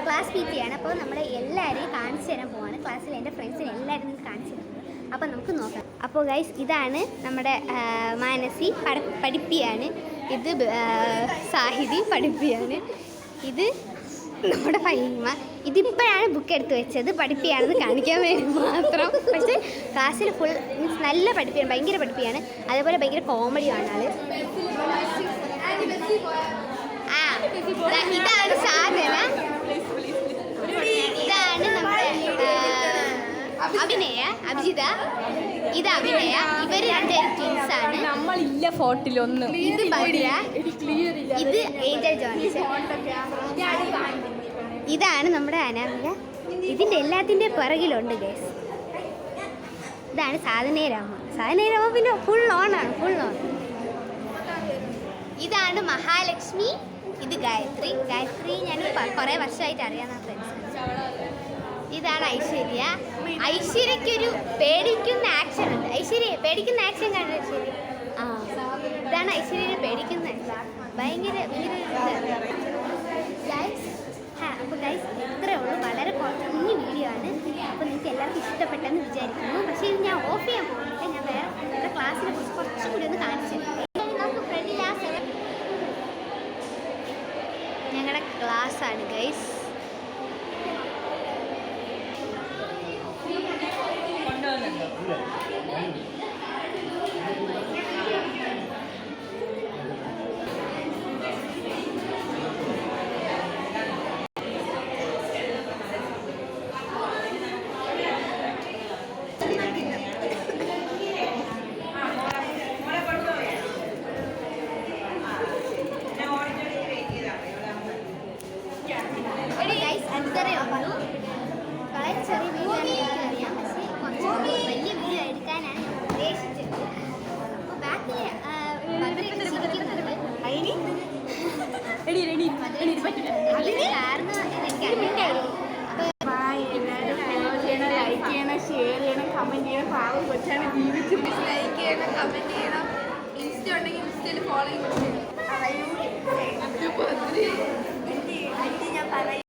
Class PT ആണ്. അപ്പോൾ നമ്മൾ എല്ലാവരെയും കാണിച്ചു തരാൻ പോവാണ്. ക്ലാസ്സിൽ എൻ്റെ ഫ്രണ്ട്സിനെ എല്ലാവരും നിങ്ങൾക്ക് കാണിച്ചു തരുന്നത്. അപ്പോൾ നമുക്ക് നോക്കാം. അപ്പോൾ ഗൈസ്, ഇതാണ് നമ്മുടെ മാനസി പഠിപ്പിയാണ്. ഇത് സാഹിതി പഠിപ്പിയാണ്. ഇത് നമ്മുടെ ഫൈമ. ഇതിപ്പോഴാണ് ബുക്ക് എടുത്ത് വെച്ചത്, പഠിപ്പിയാണെന്ന് കാണിക്കാൻ വേണ്ടി മാത്രം. പക്ഷേ ക്ലാസ്സിൽ ഫുൾ മീൻസ് നല്ല പഠിപ്പിയാണ്, ഭയങ്കര പഠിപ്പിയാണ്. അതേപോലെ ഭയങ്കര കോമഡിയാണ് ആള്. ഇതാണ് സാധന, ഇതാണ് നമ്മുടെ അഭിനയ, അഭിജിത, ഇത് അഭിനയ. ഇവര് രണ്ടുപേരും ട്വിൻസാണ്. നമ്മളില്ല ഫോട്ടിലൊന്നും. ഇത് ഭദ്ര, ഇത് ഏഞ്ചൽ ജോൺസ്, ഇതാണ് നമ്മുടെ അനാമിക. ഇതിൻ്റെ എല്ലാത്തിൻ്റെ പിറകിലുണ്ട് ഗൈസ്. ഇതാണ് സാധനേരാമ. സാധനേരാമ പിന്നെ ഫുൾ ഓണാണ്, ഫുൾ ഓൺ. ഇതാണ് മഹാലക്ഷ്മി, ഇത് ഗായത്രി. ഗായത്രി ഞാൻ കുറേ വർഷമായിട്ട് അറിയാവുന്ന ഫ്രണ്ട്സാണ്. ഇതാണ് ഐശ്വര്യ. ഐശ്വര്യക്കൊരു പേടിക്കുന്ന ആക്ഷൻ ഉണ്ട്. ഐശ്വര്യ പേടിക്കുന്ന ആക്ഷൻ കണ്ടു ഐശ്വര്യ. ഇതാണ് ഐശ്വര്യനെ പേടിക്കുന്ന ഭയങ്കര ഗൈസ്. അപ്പോൾ ഗൈസ് ഇത്രയേ ഉള്ളൂ, വളരെ കുഞ്ഞു വീഡിയോ ആണ്. അപ്പോൾ നിങ്ങൾക്ക് എല്ലാവർക്കും ഇഷ്ടപ്പെട്ടെന്ന് വിചാരിക്കുന്നു. പക്ഷേ ഇത് ഞാൻ ഓഫ് ചെയ്യാൻ പോകുന്നില്ല. ഞാൻ വേറെ ക്ലാസ്സിനെ കുറിച്ച് കുറച്ചും കൂടി ഒന്ന് കാണിച്ചു തരാം. ഞങ്ങളുടെ ക്ലാസ്സാണ് ഗൈസ്. അത്രയേ ഉള്ളൂ. വളരെ ചെറിയ വീഡിയോ ആണ് എനിക്കറിയാം, പക്ഷേ കുറച്ച് വലിയ വീഡിയോ എടുക്കാനാണ് ഞാൻ ഉദ്ദേശിച്ചത്. അപ്പോൾ ബാക്കിൽ ലൈക്ക് ചെയ്യണം, ഷെയർ ചെയ്യണം, കമന്റ് ചെയ്യണം. പാവം കൊച്ചാണ്, ജീവിച്ച് ലൈക്ക് ചെയ്യണം, കമന്റ് ചെയ്യണം. ഇൻസ്റ്റ ഉണ്ടെങ്കിൽ ഇൻസ്റ്റയിൽ ഫോളോ ചെയ്യണം. ഞാൻ പറയും.